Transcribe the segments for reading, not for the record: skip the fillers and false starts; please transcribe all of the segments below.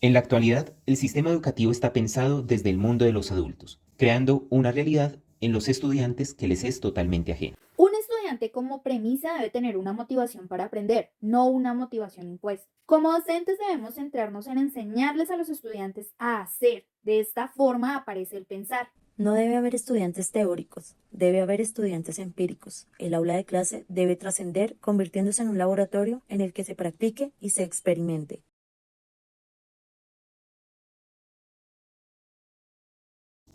En la actualidad, el sistema educativo está pensado desde el mundo de los adultos, creando una realidad en los estudiantes que les es totalmente ajena. Un estudiante como premisa debe tener una motivación para aprender, no una motivación impuesta. Como docentes debemos centrarnos en enseñarles a los estudiantes a hacer. De esta forma aparece el pensar. No debe haber estudiantes teóricos, debe haber estudiantes empíricos. El aula de clase debe trascender, convirtiéndose en un laboratorio en el que se practique y se experimente.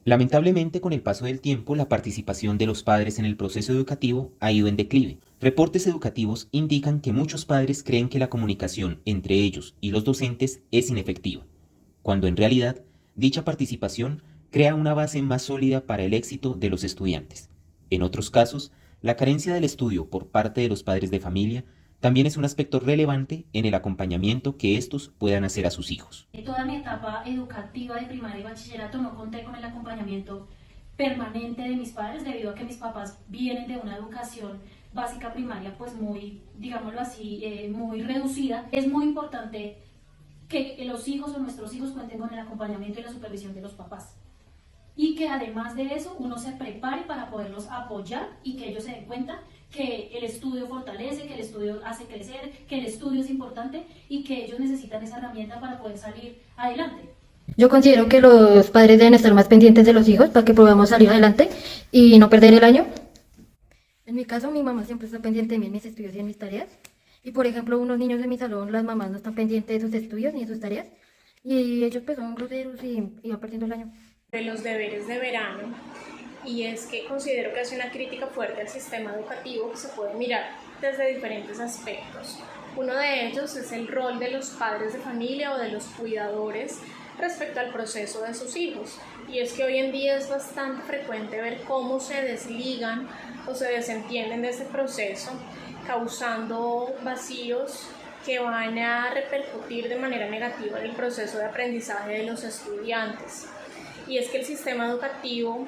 Lamentablemente, con el paso del tiempo, la participación de los padres en el proceso educativo ha ido en declive. Reportes educativos indican que muchos padres creen que la comunicación entre ellos y los docentes es inefectiva, cuando en realidad dicha participación crea una base más sólida para el éxito de los estudiantes. En otros casos, la carencia del estudio por parte de los padres de familia también es un aspecto relevante en el acompañamiento que estos puedan hacer a sus hijos. En toda mi etapa educativa de primaria y bachillerato no conté con el acompañamiento permanente de mis padres debido a que mis papás vienen de una educación básica primaria pues muy, digámoslo así, muy reducida. Es muy importante que los hijos o nuestros hijos cuenten con el acompañamiento y la supervisión de los papás. Y que además de eso uno se prepare para poderlos apoyar y que ellos se den cuenta que el estudio fortalece, que el estudio hace crecer, que el estudio es importante y que ellos necesitan esa herramienta para poder salir adelante. Yo considero que los padres deben estar más pendientes de los hijos para que podamos salir adelante y no perder el año. En mi caso, mi mamá siempre está pendiente de mí en mis estudios y en mis tareas. Y por ejemplo, unos niños de mi salón, las mamás no están pendientes de sus estudios ni de sus tareas. Y ellos pues son groseros y van perdiendo el año. De los deberes de verano, y es que considero que es una crítica fuerte al sistema educativo que se puede mirar desde diferentes aspectos. Uno de ellos es el rol de los padres de familia o de los cuidadores respecto al proceso de sus hijos. Y es que hoy en día es bastante frecuente ver cómo se desligan o se desentienden de este proceso, causando vacíos que van a repercutir de manera negativa en el proceso de aprendizaje de los estudiantes. Y es que el sistema educativo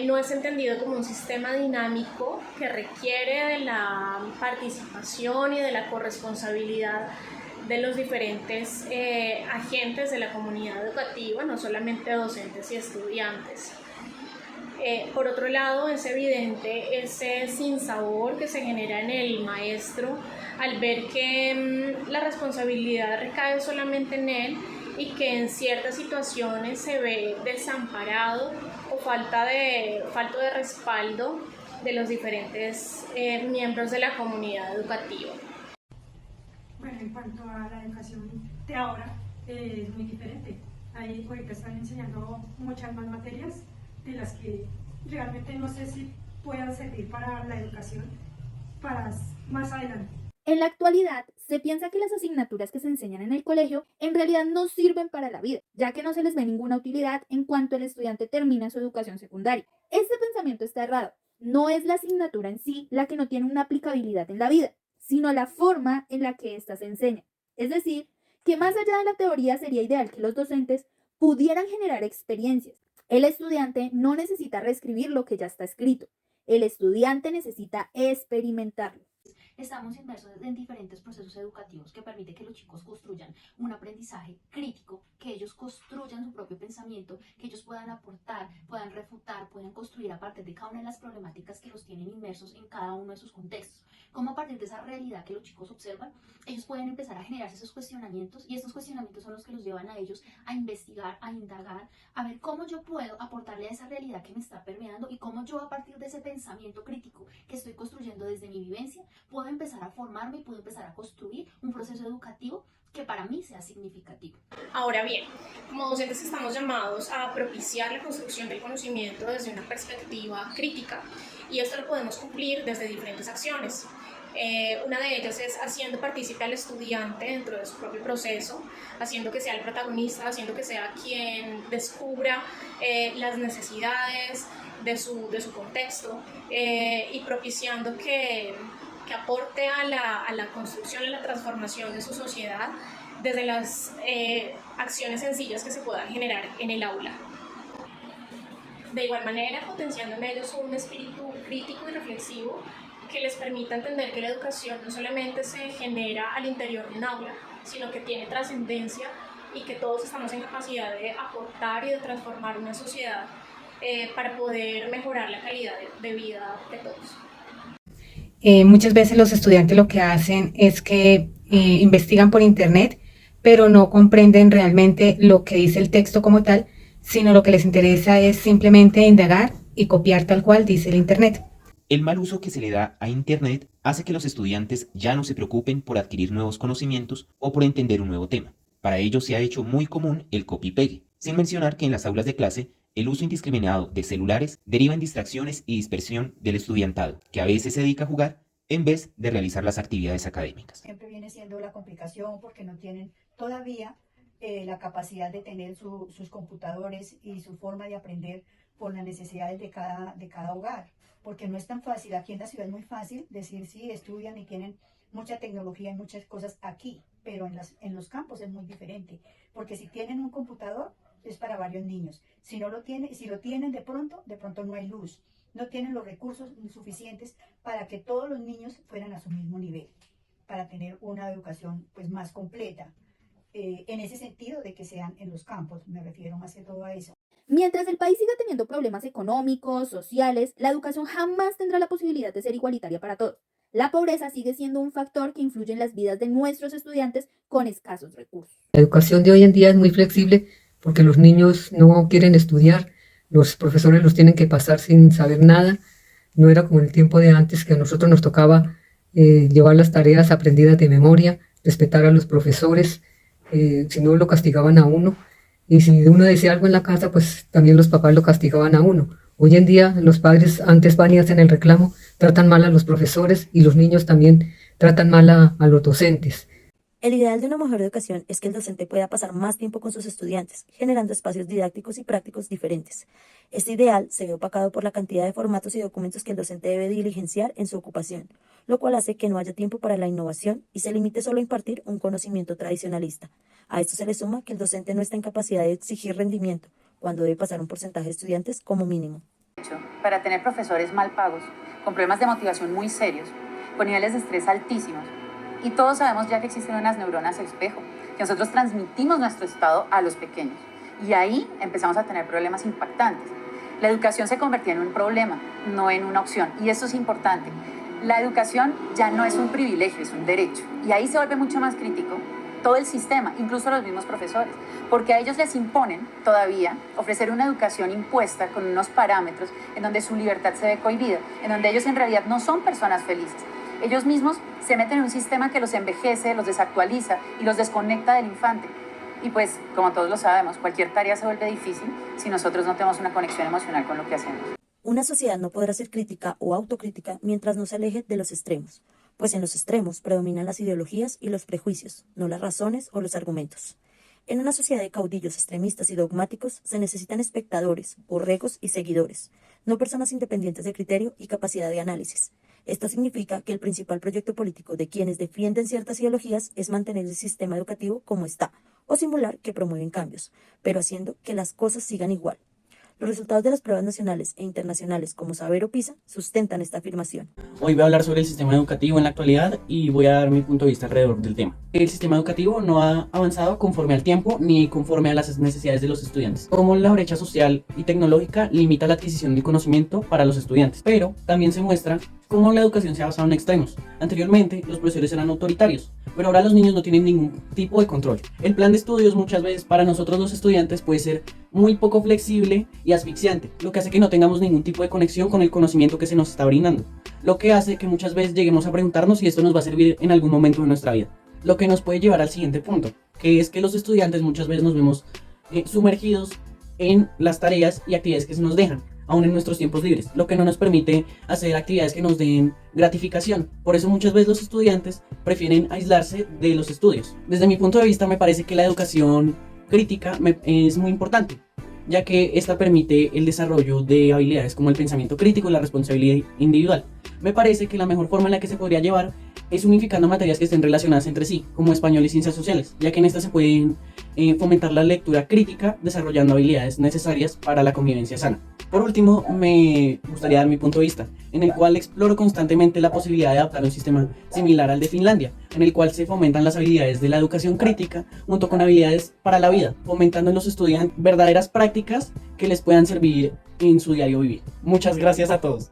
no es entendido como un sistema dinámico que requiere de la participación y de la corresponsabilidad de los diferentes agentes de la comunidad educativa, no solamente docentes y estudiantes. Por otro lado, es evidente ese sinsabor que se genera en el maestro al ver que la responsabilidad recae solamente en él y que en ciertas situaciones se ve desamparado o falta de respaldo de los diferentes miembros de la comunidad educativa. Bueno, en cuanto a la educación de ahora, es muy diferente. Ahí ahorita están enseñando muchas más materias de las que realmente no sé si puedan servir para la educación para más adelante. En la actualidad, se piensa que las asignaturas que se enseñan en el colegio en realidad no sirven para la vida, ya que no se les ve ninguna utilidad en cuanto el estudiante termina su educación secundaria. Este pensamiento está errado. No es la asignatura en sí la que no tiene una aplicabilidad en la vida, sino la forma en la que ésta se enseña. Es decir, que más allá de la teoría sería ideal que los docentes pudieran generar experiencias. El estudiante no necesita reescribir lo que ya está escrito. El estudiante necesita experimentarlo. Estamos inmersos en diferentes procesos educativos que permiten que los chicos construyan un aprendizaje crítico, que ellos construyan su propio pensamiento, que ellos puedan aportar, puedan refutar, puedan construir a partir de cada una de las problemáticas que los tienen inmersos en cada uno de sus contextos. Como a partir de esa realidad que los chicos observan, ellos pueden empezar a generarse esos cuestionamientos y estos cuestionamientos son los que los llevan a ellos a investigar, a indagar, a ver cómo yo puedo aportarle a esa realidad que me está permeando y cómo yo a partir de ese pensamiento crítico que estoy construyendo desde mi vivencia puedo empezar a formarme y puedo empezar a construir un proceso educativo que para mí sea significativo. Ahora bien, como docentes estamos llamados a propiciar la construcción del conocimiento desde una perspectiva crítica y esto lo podemos cumplir desde diferentes acciones. Una de ellas es haciendo partícipe al estudiante dentro de su propio proceso, haciendo que sea el protagonista, haciendo que sea quien descubra las necesidades de su contexto y propiciando que aporte a la construcción y la transformación de su sociedad desde las acciones sencillas que se puedan generar en el aula. De igual manera, potenciando en ellos un espíritu crítico y reflexivo que les permita entender que la educación no solamente se genera al interior de un aula, sino que tiene trascendencia y que todos estamos en capacidad de aportar y de transformar una sociedad para poder mejorar la calidad de vida de todos. Muchas veces los estudiantes lo que hacen es que investigan por internet, pero no comprenden realmente lo que dice el texto como tal, sino lo que les interesa es simplemente indagar y copiar tal cual dice el internet. El mal uso que se le da a internet hace que los estudiantes ya no se preocupen por adquirir nuevos conocimientos o por entender un nuevo tema. Para ellos se ha hecho muy común el copy-pegue, sin mencionar que en las aulas de clase el uso indiscriminado de celulares deriva en distracciones y dispersión del estudiantado, que a veces se dedica a jugar en vez de realizar las actividades académicas. Siempre viene siendo la complicación porque no tienen todavía la capacidad de tener sus computadores y su forma de aprender por las necesidades de cada hogar, porque no es tan fácil. Aquí en la ciudad es muy fácil decir sí, estudian y tienen mucha tecnología y muchas cosas aquí, pero en los campos es muy diferente, porque si tienen un computador es para varios niños. Si no lo tienen, si lo tienen de pronto no hay luz, no tienen los recursos suficientes para que todos los niños fueran a su mismo nivel, para tener una educación pues más completa. En ese sentido de que sean en los campos, me refiero más que todo a eso. Mientras el país siga teniendo problemas económicos, sociales, la educación jamás tendrá la posibilidad de ser igualitaria para todos. La pobreza sigue siendo un factor que influye en las vidas de nuestros estudiantes con escasos recursos. La educación de hoy en día es muy flexible porque los niños no quieren estudiar, los profesores los tienen que pasar sin saber nada. No era como en el tiempo de antes que a nosotros nos tocaba llevar las tareas aprendidas de memoria, respetar a los profesores, si no lo castigaban a uno. Y si uno decía algo en la casa, pues también los papás lo castigaban a uno. Hoy en día los padres antes van y hacen el reclamo, tratan mal a los profesores y los niños también tratan mal a los docentes. El ideal de una mejor educación es que el docente pueda pasar más tiempo con sus estudiantes, generando espacios didácticos y prácticos diferentes. Este ideal se ve opacado por la cantidad de formatos y documentos que el docente debe diligenciar en su ocupación, lo cual hace que no haya tiempo para la innovación y se limite solo a impartir un conocimiento tradicionalista. A esto se le suma que el docente no está en capacidad de exigir rendimiento, cuando debe pasar un porcentaje de estudiantes como mínimo. Para tener profesores mal pagos, con problemas de motivación muy serios, con niveles de estrés altísimos. Y todos sabemos ya que existen unas neuronas espejo, que nosotros transmitimos nuestro estado a los pequeños. Y ahí empezamos a tener problemas impactantes. La educación se convertía en un problema, no en una opción. Y esto es importante. La educación ya no es un privilegio, es un derecho. Y ahí se vuelve mucho más crítico todo el sistema, incluso los mismos profesores, porque a ellos les imponen todavía ofrecer una educación impuesta con unos parámetros en donde su libertad se ve cohibida, en donde ellos en realidad no son personas felices. Ellos mismos se meten en un sistema que los envejece, los desactualiza y los desconecta del infante. Y pues, como todos lo sabemos, cualquier tarea se vuelve difícil si nosotros no tenemos una conexión emocional con lo que hacemos. Una sociedad no podrá ser crítica o autocrítica mientras no se aleje de los extremos, pues en los extremos predominan las ideologías y los prejuicios, no las razones o los argumentos. En una sociedad de caudillos extremistas y dogmáticos se necesitan espectadores, borregos y seguidores, no personas independientes de criterio y capacidad de análisis. Esto significa que el principal proyecto político de quienes defienden ciertas ideologías es mantener el sistema educativo como está, o simular que promueven cambios, pero haciendo que las cosas sigan igual. Los resultados de las pruebas nacionales e internacionales como Saber o PISA sustentan esta afirmación. Hoy voy a hablar sobre el sistema educativo en la actualidad y voy a dar mi punto de vista alrededor del tema. El sistema educativo no ha avanzado conforme al tiempo ni conforme a las necesidades de los estudiantes. Como la brecha social y tecnológica limita la adquisición del conocimiento para los estudiantes, pero también se muestra cómo la educación se ha basado en extremos. Anteriormente los profesores eran autoritarios, pero ahora los niños no tienen ningún tipo de control. El plan de estudios muchas veces para nosotros los estudiantes puede ser muy poco flexible y asfixiante, lo que hace que no tengamos ningún tipo de conexión con el conocimiento que se nos está brindando, lo que hace que muchas veces lleguemos a preguntarnos si esto nos va a servir en algún momento de nuestra vida, lo que nos puede llevar al siguiente punto, que es que los estudiantes muchas veces nos vemos sumergidos en las tareas y actividades que se nos dejan, aún en nuestros tiempos libres, lo que no nos permite hacer actividades que nos den gratificación. Por eso muchas veces los estudiantes prefieren aislarse de los estudios. Desde mi punto de vista me parece que la educación crítica es muy importante, ya que esta permite el desarrollo de habilidades como el pensamiento crítico y la responsabilidad individual. Me parece que la mejor forma en la que se podría llevar es unificando materias que estén relacionadas entre sí, como español y ciencias sociales, ya que en estas se pueden fomentar la lectura crítica, desarrollando habilidades necesarias para la convivencia sana. Por último, me gustaría dar mi punto de vista, en el cual exploro constantemente la posibilidad de adaptar un sistema similar al de Finlandia, en el cual se fomentan las habilidades de la educación crítica junto con habilidades para la vida, fomentando en los estudiantes verdaderas prácticas que les puedan servir en su diario vivir. Muchas gracias a todos.